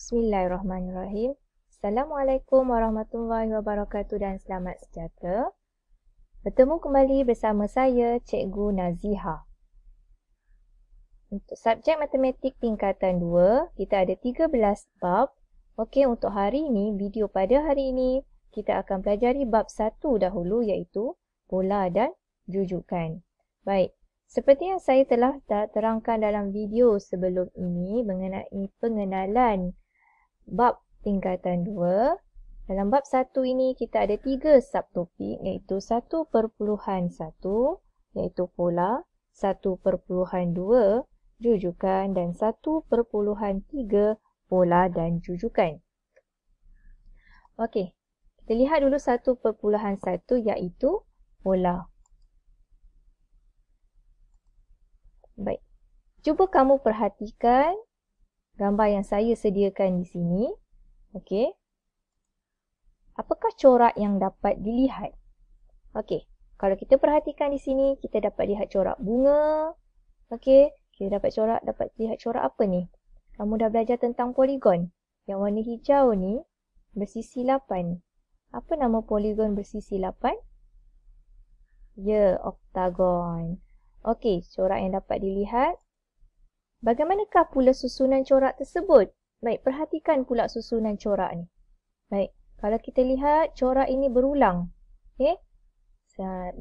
Bismillahirrahmanirrahim. Assalamualaikum warahmatullahi wabarakatuh dan selamat sejahtera. Bertemu kembali bersama saya, Cikgu Naziha. Untuk subjek matematik tingkatan 2, kita ada 13 bab. Okey, untuk hari ini, video pada hari ini, kita akan pelajari bab 1 dahulu iaitu pola dan jujukan. Baik, seperti yang saya telah terangkan dalam video sebelum ini mengenai pengenalan bab tingkatan 2. Dalam bab 1 ini kita ada 3 subtopik iaitu 1.1 iaitu pola, 1.2 jujukan dan 1.3 pola dan jujukan. Okey, kita lihat dulu 1.1 iaitu pola. Baik, cuba kamu perhatikan gambar yang saya sediakan di sini. Okey. Apakah corak yang dapat dilihat? Okey, kalau kita perhatikan di sini, kita dapat lihat corak bunga. Okey, kita dapat lihat corak apa ni? Kamu dah belajar tentang poligon. Yang warna hijau ni bersisi 8. Apa nama poligon bersisi 8? Ya, oktagon. Okey, corak yang dapat dilihat. Bagaimanakah pula susunan corak tersebut? Baik, perhatikan pula susunan corak ni. Baik, kalau kita lihat corak ini berulang. Okey.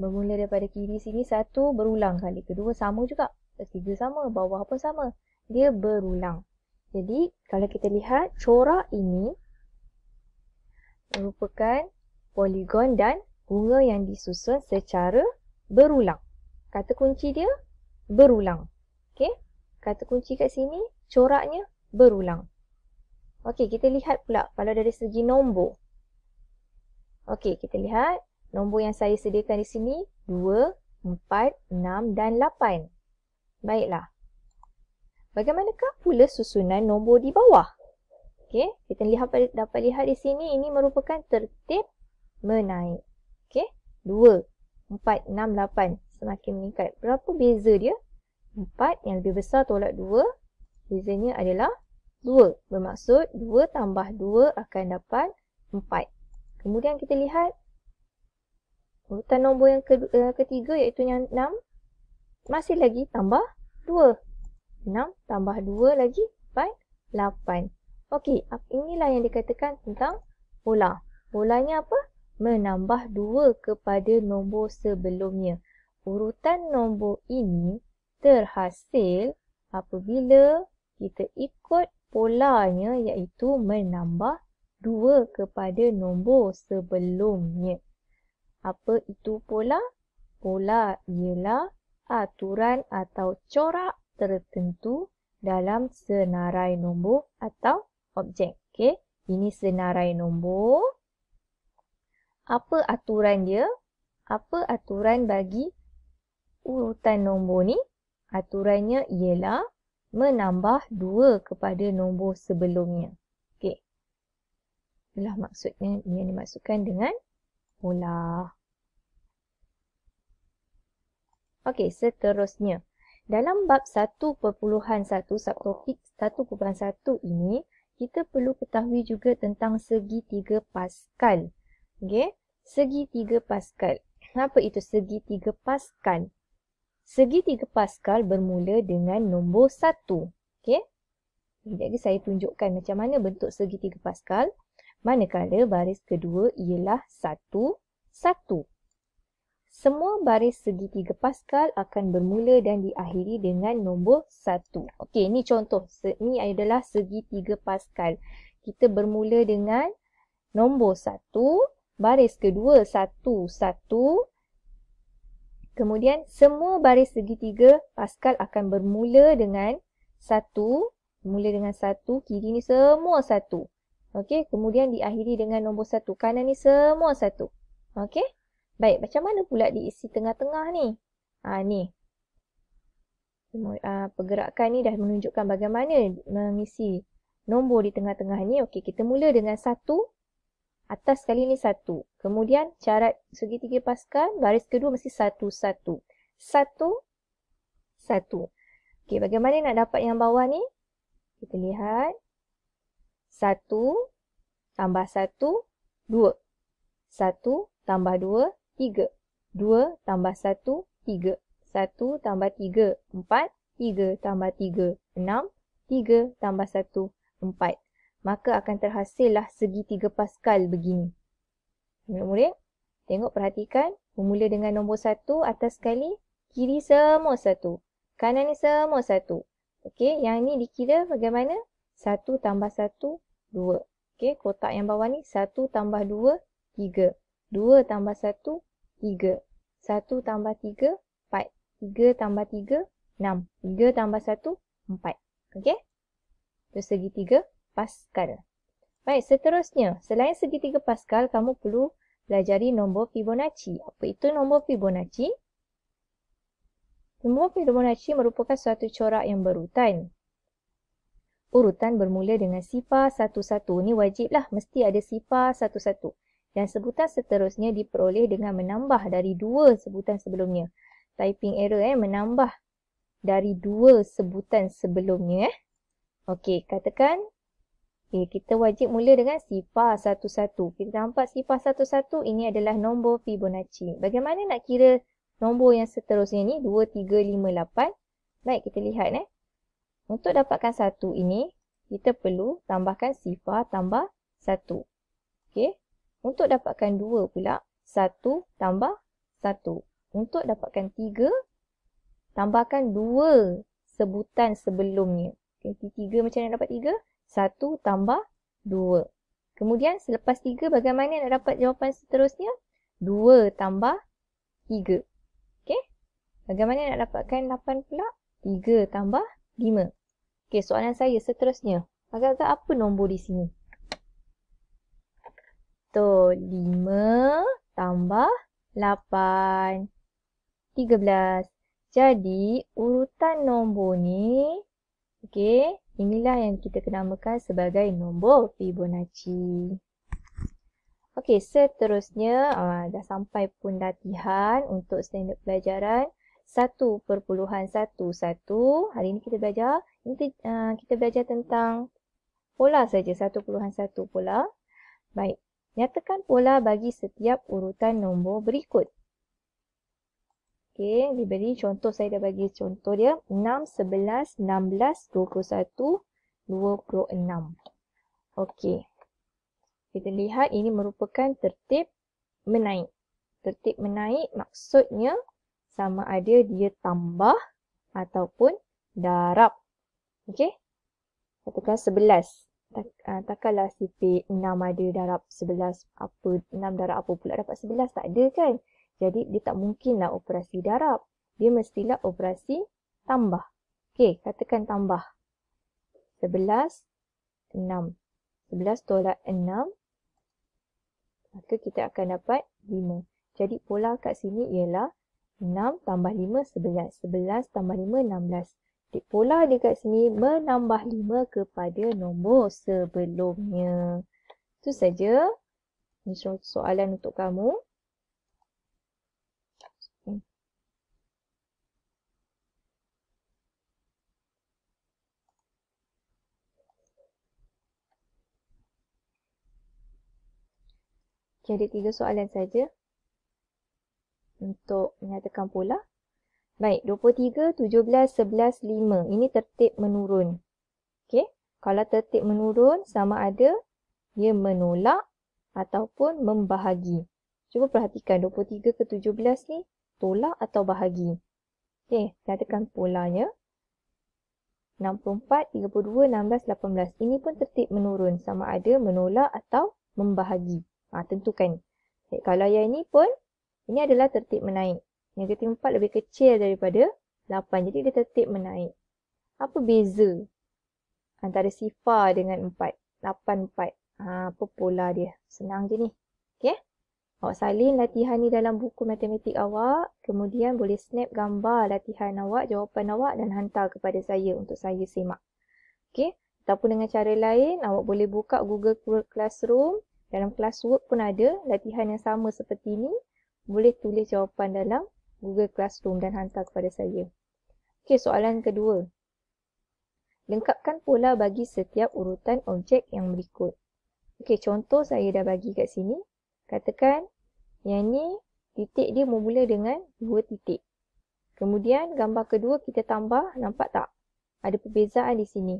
Bermula daripada kiri sini, 1 berulang kali. Kedua sama juga. Ketiga sama. Bawah pun sama. Dia berulang. Jadi, kalau kita lihat corak ini merupakan poligon dan bunga yang disusun secara berulang. Kata kunci dia berulang. Okey. Kata kunci kat sini, coraknya berulang. Okey, kita lihat pula kalau dari segi nombor. Okey, kita lihat nombor yang saya sediakan di sini 2, 4, 6 dan 8. Baiklah. Bagaimanakah pula susunan nombor di bawah? Okey, kita dapat lihat di sini ini merupakan tertib menaik. Okey, 2, 4, 6, 8 semakin meningkat. Berapa beza dia? 4 yang lebih besar tolak 2, bezanya adalah 2. Bermaksud 2 tambah 2 akan dapat 4. Kemudian kita lihat urutan nombor yang ketiga iaitu yang 6. Masih lagi tambah 2. 6 tambah 2 lagi 4, 8. Okey, inilah yang dikatakan tentang pola. Polanya apa? Menambah 2 kepada nombor sebelumnya. Urutan nombor ini terhasil apabila kita ikut polanya iaitu menambah 2 kepada nombor sebelumnya. Apa itu pola? Pola ialah aturan atau corak tertentu dalam senarai nombor atau objek. Okey, ini senarai nombor. Apa aturan dia? Apa aturan bagi urutan nombor ni? Aturannya ialah menambah 2 kepada nombor sebelumnya. Okey. Itulah maksudnya yang dimaksudkan dengan pola. Okey, seterusnya. Dalam bab 1.1 subtopik 1.1 ini, kita perlu ketahui juga tentang segitiga Pascal. Okey, segitiga Pascal. Apa itu segitiga Pascal? Segitiga Pascal bermula dengan nombor 1. Okey. Jadi saya tunjukkan macam mana bentuk segitiga Pascal. Manakala baris kedua ialah 1, 1. Semua baris segitiga Pascal akan bermula dan diakhiri dengan nombor 1. Okey, ini contoh. Ini adalah segitiga Pascal. Kita bermula dengan nombor 1, baris kedua 1, 1. Kemudian semua baris segitiga Pascal akan bermula dengan 1. Mula dengan 1, kiri ni semua 1. Okey, kemudian diakhiri dengan nombor 1. Kanan ni semua 1. Okey. Baik, macam mana pula diisi tengah-tengah ni? Ni. Pergerakan ni dah menunjukkan bagaimana mengisi nombor di tengah-tengah ni. Okey, kita mula dengan 1. Atas kali ni 1. Kemudian syarat segitiga Pascal, baris kedua mesti 1, 1. 1, 1. Okey, bagaimana nak dapat yang bawah ni? Kita lihat. 1, 1 tambah 1, 2. 1 tambah 2, 3. 2 tambah 1, 3. 1 tambah 3, 4. 3 tambah 3, 6. 3 tambah 1, 4. Maka akan terhasillah segi 3 Pascal begini. Murid-murid, tengok perhatikan. Bermula dengan nombor 1 atas sekali. Kiri semua 1. Kanan ni semua 1. Okey, yang ni dikira bagaimana? 1 tambah 1, 2. Okey, kotak yang bawah ni 1 tambah 2, 3. 2 tambah 1, 3. 1 tambah 3, 4. 3 tambah 3, 6. 3 tambah 1, 4. Okey? Itu segi 3 Pascal. Baik, seterusnya. Selain segi 3 Pascal, kamu perlu pelajari nombor Fibonacci. Apa itu nombor Fibonacci? Nombor Fibonacci merupakan suatu corak yang berurutan. Urutan bermula dengan sifar 11. Ini wajiblah, mesti ada sifar 11. Dan sebutan seterusnya diperoleh dengan menambah dari 2 sebutan sebelumnya. Typing error menambah dari 2 sebutan sebelumnya. Okey, katakan kita wajib mula dengan sifar 11. Kita nampak sifar 11 ini adalah nombor Fibonacci. Bagaimana nak kira nombor yang seterusnya ni? 2, 3, 5, 8. Baik, kita lihat. Untuk dapatkan 1 ini, kita perlu tambahkan sifar tambah 1. Okey. Untuk dapatkan 2 pula, 1 tambah 1. Untuk dapatkan 3, tambahkan 2 sebutan sebelumnya. Okay, 3 macam mana dapat 3? 1 tambah 2. Kemudian selepas 3 bagaimana nak dapat jawapan seterusnya? 2 tambah 3. Okey. Bagaimana nak dapatkan 8 pula? 3 tambah 5. Okey, soalan saya seterusnya. Agak-agak apa nombor di sini? Betul, 5 tambah 8. 13. Jadi, urutan nombor ni, okey, inilah yang kita namakan sebagai nombor Fibonacci. Okey, seterusnya dah sampai pun latihan untuk standard pelajaran 1.11. Hari ini kita belajar tentang pola saja, 1.1 pola. Baik, nyatakan pola bagi setiap urutan nombor berikut. Okey, diberi contoh, saya dah bagi contoh dia. 6, 11, 16, 21, 26. Okey. Kita lihat ini merupakan tertib menaik. Tertib menaik maksudnya sama ada dia tambah ataupun darab. Okey. Katakan 11. Takkanlah sifir 6 ada darab 11. 6 darab apa pula dapat 11? Tak ada kan? Jadi, dia tak mungkinlah operasi darab. Dia mestilah operasi tambah. Okey, katakan tambah. 11, 6. 11 tolak 6. Maka kita akan dapat 5. Jadi, pola kat sini ialah 6 tambah 5, 11. 11 tambah 5, 16. Jadi, pola dia kat sini menambah 5 kepada nombor sebelumnya. Itu saja. Ini soalan untuk kamu. Okay, ada 3 soalan saja untuk menyatakan pola. Baik, 23, 17, 11, 5. Ini tertib menurun. Okey, kalau tertib menurun sama ada dia menolak ataupun membahagi. Cuba perhatikan 23 ke 17 ni tolak atau bahagi. Okey, nyatakan polanya. 64, 32, 16, 18. Ini pun tertib menurun sama ada menolak atau membahagi. Tentukan. Okay, kalau yang ini pun, ini adalah tertib menaik. Negatif 4 lebih kecil daripada 8. Jadi, dia tertib menaik. Apa beza antara sifar dengan 4? 8, 4. Apa pola dia? Senang je ni. Okay? Awak salin latihan ni dalam buku matematik awak. Kemudian, boleh snap gambar latihan awak, jawapan awak dan hantar kepada saya untuk saya semak. Okay? Ataupun dengan cara lain, awak boleh buka Google Classroom. Dalam classwork pun ada latihan yang sama seperti ini. Boleh tulis jawapan dalam Google Classroom dan hantar kepada saya. Okey, soalan kedua. Lengkapkan pola bagi setiap urutan objek yang berikut. Okey, contoh saya dah bagi kat sini. Katakan yang ni titik dia bermula dengan 2 titik. Kemudian gambar kedua kita tambah, nampak tak? Ada perbezaan di sini.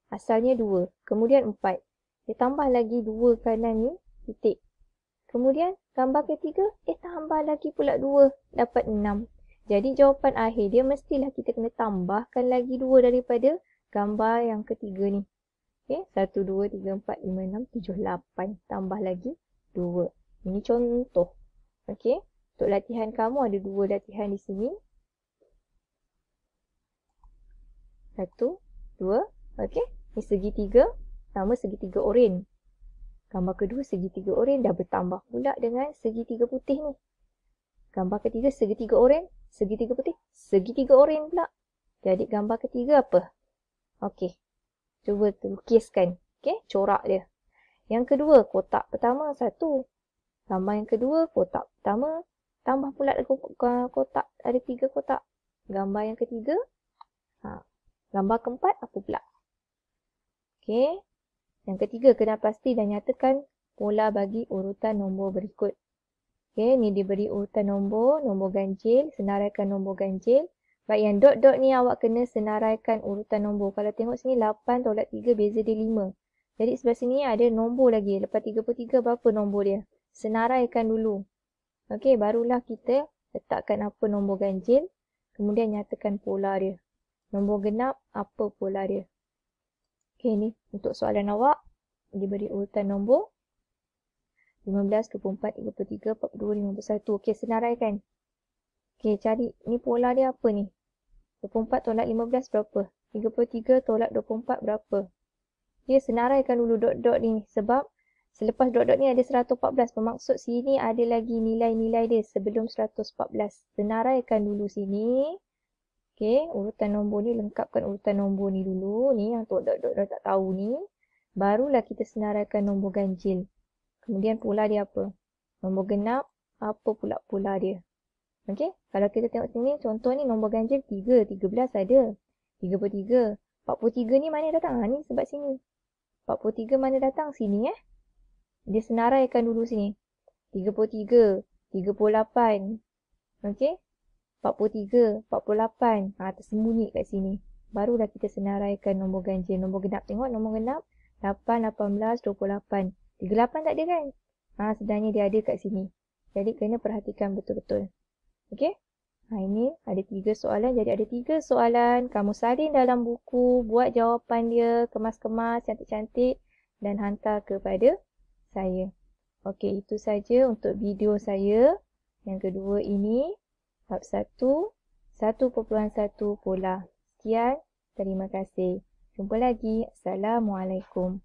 Asalnya 2, kemudian 4. Dia tambah lagi 2 kanan ni, titik. Kemudian gambar ketiga, tambah lagi pula 2, dapat 6. Jadi jawapan akhir dia mestilah kita kena tambahkan lagi 2 daripada gambar yang ketiga ni. Okey, 1, 2, 3, 4, 5, 6, 7, 8. Tambah lagi 2. Ini contoh. Okey, untuk latihan kamu ada 2 latihan di sini. 1, 2. Okey, ini segitiga. Sama segitiga oren. Gambar kedua segitiga oren dah bertambah pula dengan segitiga putih ni. Gambar ketiga segitiga oren, segitiga putih, segitiga oren pula. Jadi gambar ketiga apa? Okey, cuba lukiskan. Okey, corak dia. Yang kedua, kotak pertama 1. Gambar yang kedua, kotak pertama. Tambah pula kotak, ada 3 kotak. Gambar yang ketiga. Gambar keempat, apa pula? Okey. Yang ketiga, kena pasti dan nyatakan pola bagi urutan nombor berikut. Okey, ni diberi urutan nombor ganjil, senaraikan nombor ganjil. Baik, yang dot-dot ni awak kena senaraikan urutan nombor. Kalau tengok sini 8 tolak 3, beza dia 5. Jadi sebelah sini ada nombor lagi. Lepas 33, berapa nombor dia? Senaraikan dulu. Okey, barulah kita letakkan apa nombor ganjil. Kemudian nyatakan pola dia. Nombor genap, apa pola dia? Okey, ni untuk soalan awak. Diberi urutan nombor 15, 24, 33, 42, 51. Okey, senaraikan. Okey, cari ni pola dia apa ni? 24 tolak 15 berapa? 33 tolak 24 berapa? Dia senaraikan dulu dot-dot ni. Sebab selepas dot-dot ni ada 114. Bermaksud sini ada lagi nilai-nilai dia sebelum 114. Senaraikan dulu sini. Okey, urutan nombor ni, lengkapkan urutan nombor ni dulu. Ni yang dot-dot dah tak tahu ni. Barulah kita senaraikan nombor ganjil. Kemudian pola dia apa? Nombor genap, apa pula pola dia? Okey, kalau kita tengok sini, contoh ni nombor ganjil 3, 13 ada. 33, 43 ni mana datang? Ni sebab sini. 43 mana datang? Sini Dia senaraikan dulu sini. 33, 38. Okey, 43, 48. Tersembunyi kat sini. Barulah kita senaraikan nombor ganjil. Nombor genap, tengok nombor genap. 8, 18, 28. 38 tak ada kan? Sebenarnya dia ada kat sini. Jadi kena perhatikan betul-betul. Okey? Ini ada 3 soalan. Jadi ada 3 soalan. Kamu salin dalam buku. Buat jawapan dia. Kemas-kemas. Cantik-cantik. Dan hantar kepada saya. Okey, itu saja untuk video saya. Yang kedua ini. Bab 1. 1.1 pola. Sekian. Terima kasih. Jumpa lagi. Assalamualaikum.